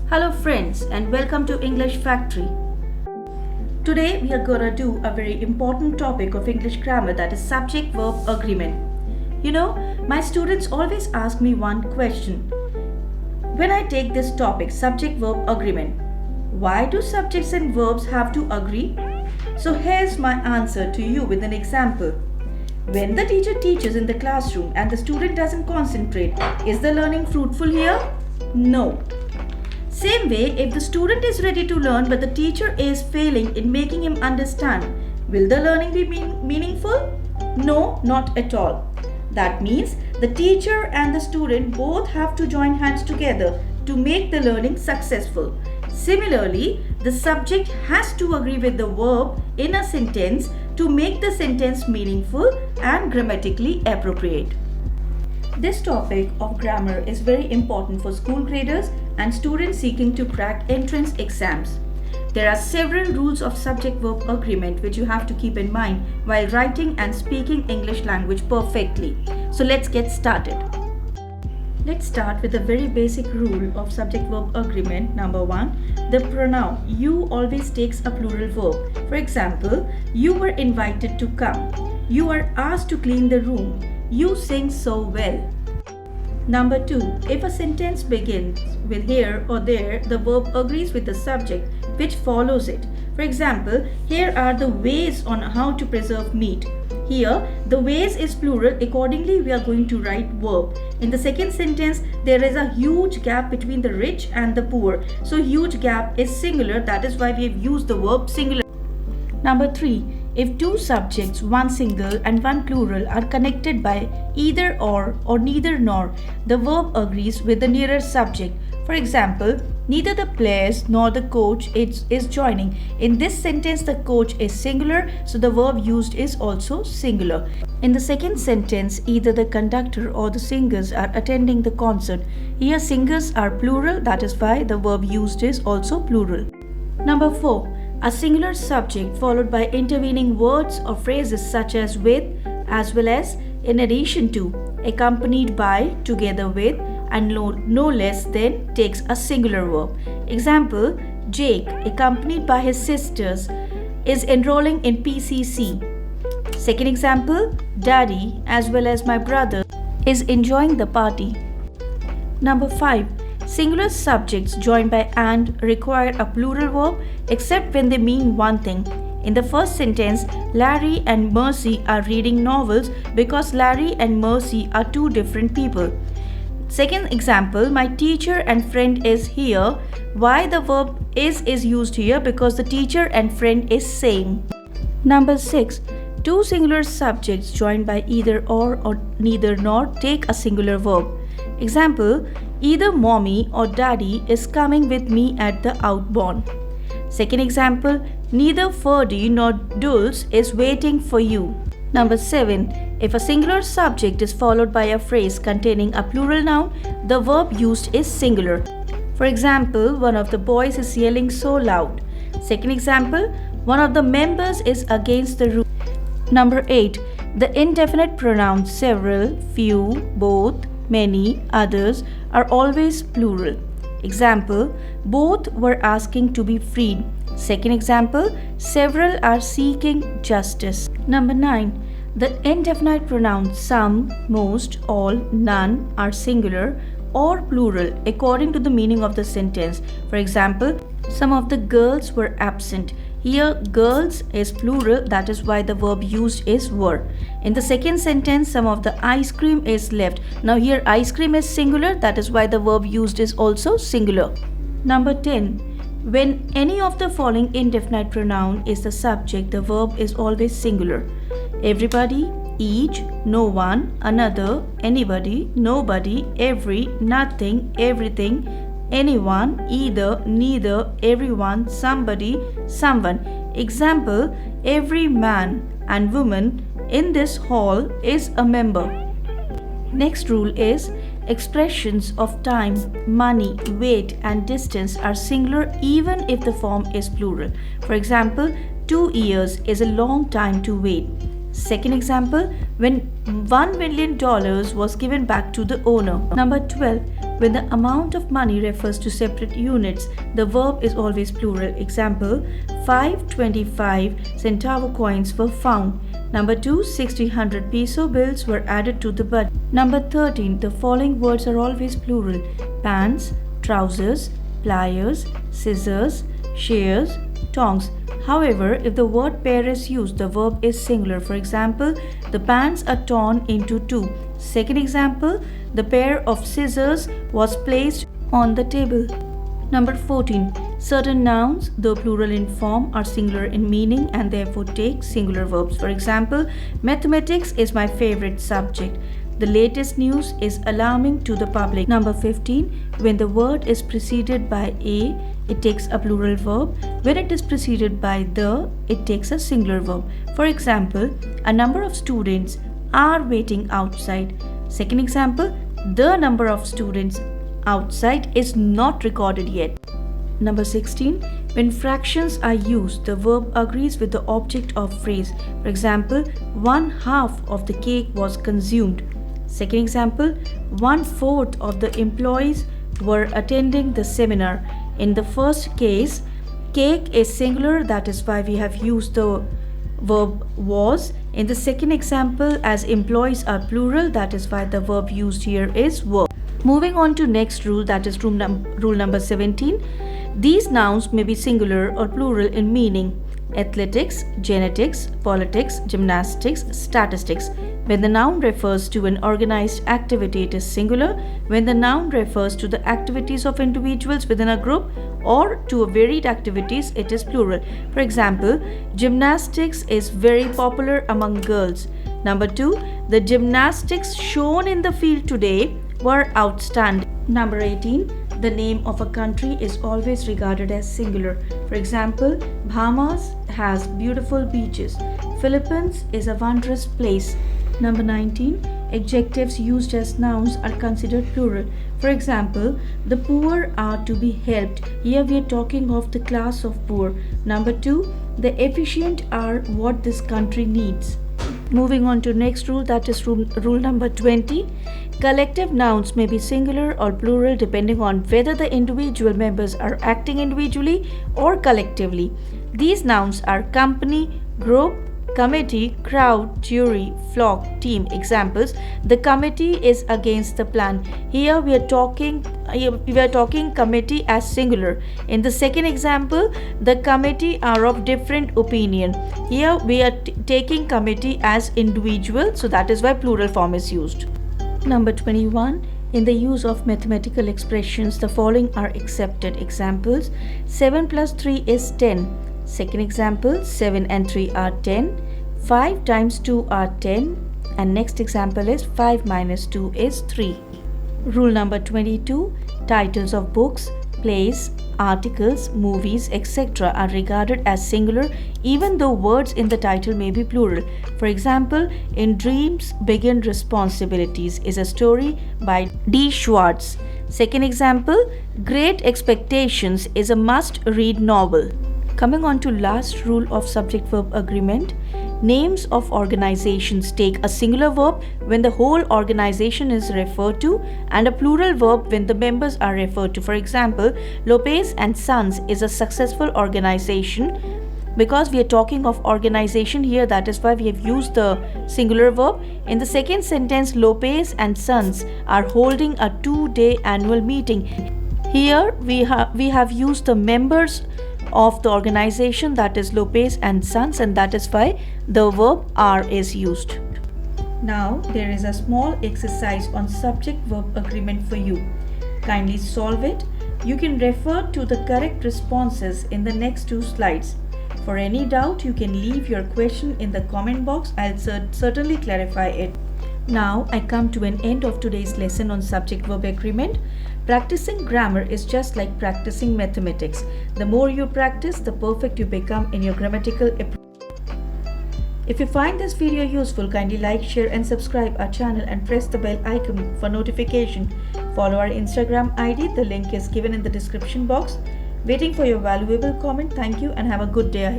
Hello friends and welcome to English Factory. Today we are gonna do a very important topic of English grammar, that is subject-verb agreement. My students always ask me one question. When I take this topic, subject-verb agreement, why do subjects and verbs have to agree? So here's my answer to you with an example. When the teacher teaches in the classroom and the student doesn't concentrate, is the learning fruitful here? No. Same way, if the student is ready to learn but the teacher is failing in making him understand, will the learning be meaningful? No, not at all. That means the teacher and the student both have to join hands together to make the learning successful. Similarly, the subject has to agree with the verb in a sentence to make the sentence meaningful and grammatically appropriate. This topic of grammar is very important for school graders and students seeking to crack entrance exams. There are several rules of subject-verb agreement which you have to keep in mind while writing and speaking English language perfectly. So let's get started. Let's start with a very basic rule of subject-verb agreement. Number 1, the pronoun you always takes a plural verb. For example, you were invited to come. You are asked to clean the room. You sing so well. Number 2, if a sentence begins with here or there, the verb agrees with the subject which follows it. For example, here are the ways on how to preserve meat. Here, the ways is plural, accordingly we are going to write verb. In the second sentence, there is a huge gap between the rich and the poor. So huge gap is singular, that is why we have used the verb singular. Number 3, if two subjects, one single and one plural, are connected by either or neither nor, the verb agrees with the nearer subject. For example, neither the players nor the coach is joining. In this sentence, the coach is singular, so the verb used is also singular. In the second sentence, either the conductor or the singers are attending the concert. Here, singers are plural, that is why the verb used is also plural. Number 4. A singular subject followed by intervening words or phrases such as with, as well as, in addition to, accompanied by, together with, and no less than takes a singular verb. Example, Jake, accompanied by his sisters, is enrolling in PCC. Second example, Daddy, as well as my brother, is enjoying the party. Number 5. Singular subjects joined by and require a plural verb except when they mean one thing. In the first sentence, Larry and Mercy are reading novels because Larry and Mercy are two different people. Second example, my teacher and friend is here. Why the verb is used here? Because the teacher and friend is same. Number 6. Two singular subjects joined by either or neither nor take a singular verb. Example, either mommy or daddy is coming with me at the outbound. Second example, neither Ferdy nor Dulce is waiting for you. Number 7. If a singular subject is followed by a phrase containing a plural noun, the verb used is singular. For example, one of the boys is yelling so loud. Second example, one of the members is against the rule. Number 8. The indefinite pronouns several, few, both, many, others are always plural. Example, both were asking to be freed. Second example, several are seeking justice. Number 9. The indefinite pronouns some, most, all, none are singular or plural according to the meaning of the sentence. For example, some of the girls were absent. Here, girls is plural, that is why the verb used is were. In the second sentence, some of the ice cream is left. Now here, ice cream is singular, that is why the verb used is also singular. Number 10. When any of the following indefinite pronoun is the subject, the verb is always singular. Everybody, each, no one, another, anybody, nobody, every, nothing, everything, anyone, either, neither, everyone, somebody, someone. Example, every man and woman in this hall is a member. Next rule is expressions of time, money, weight and distance are singular even if the form is plural. For example, 2 years is a long time to wait. Second example, when $1 million was given back to the owner. Number 12. when the amount of money refers to separate units, the verb is always plural. Example, 525 centavo coins were found. Number 2, 600 peso bills were added to the budget. Number 13, the following words are always plural: pants, trousers, pliers, scissors, shears, tongs. However, if the word pair is used, the verb is singular. For example, the pants are torn into two. Second example, the pair of scissors was placed on the table. Number 14. Certain nouns, though plural in form, are singular in meaning and therefore take singular verbs. For example, mathematics is my favorite subject. The latest news is alarming to the public. Number 15. When the word is preceded by a, it takes a plural verb. When it is preceded by the, it takes a singular verb. For example, a number of students are waiting outside. Second example, the number of students outside is not recorded yet. Number 16. When fractions are used, the verb agrees with the object of phrase. For example, 1/2 of the cake was consumed. Second example, 1/4 of the employees were attending the seminar. In the first case, cake is singular, that is why we have used the verb was. In the second example, as employees are plural, that is why the verb used here is were. Moving on to next rule, that is rule number 17. These nouns may be singular or plural in meaning: athletics, genetics, politics, gymnastics, statistics. When the noun refers to an organized activity, it is singular. When the noun refers to the activities of individuals within a group or to varied activities, it is plural. For example, gymnastics is very popular among girls. Number 2, the gymnastics shown in the field today were outstanding. Number 18, the name of a country is always regarded as singular. For example, Bahamas has beautiful beaches. Philippines is a wondrous place. Number 19, adjectives used as nouns are considered plural. For example, the poor are to be helped. Here we are talking of the class of poor. Number 2, the efficient are what this country needs. Moving on to next rule, that is rule number 20. Collective nouns may be singular or plural depending on whether the individual members are acting individually or collectively. These nouns are company, group, committee, crowd, jury, flock, team. Examples: the committee is against the plan. Here we are talking committee as singular. In the second example, the committee are of different opinion. Here we are taking committee as individual, so that is why plural form is used. Number 21. In the use of mathematical expressions, the following are accepted. Examples: 7 plus 3 is 10. Second example, 7 and 3 are 10. 5 times 2 are 10. And next example is 5 minus 2 is 3. Rule number 22. Titles of books, plays, articles, movies, etc. are regarded as singular even though words in the title may be plural. For example, In Dreams Begin Responsibilities is a story by D. Schwartz. Second example, Great Expectations is a must-read novel. Coming on to last rule of subject-verb agreement. Names of organizations take a singular verb when the whole organization is referred to and a plural verb when the members are referred to. For example, Lopez and Sons is a successful organization. Because we are talking of organization here, that is why we have used the singular verb. In the second sentence, Lopez and Sons are holding a 2-day annual meeting. Here we have used the members of the organization, that is Lopez and Sons, and that is why the verb are is used. Now there is a small exercise on subject-verb agreement for you. Kindly solve it. You can refer to the correct responses in the next 2 slides. For any doubt, you can leave your question in the comment box. I'll certainly clarify it. Now I come to an end of today's lesson on subject-verb agreement. Practicing grammar is just like practicing mathematics. The more you practice, the perfect you become in your grammatical approach. If you find this video useful, kindly like, share and subscribe our channel and press the bell icon for notification. Follow our Instagram ID. The link is given in the description box. Waiting for your valuable comment. Thank you and have a good day ahead.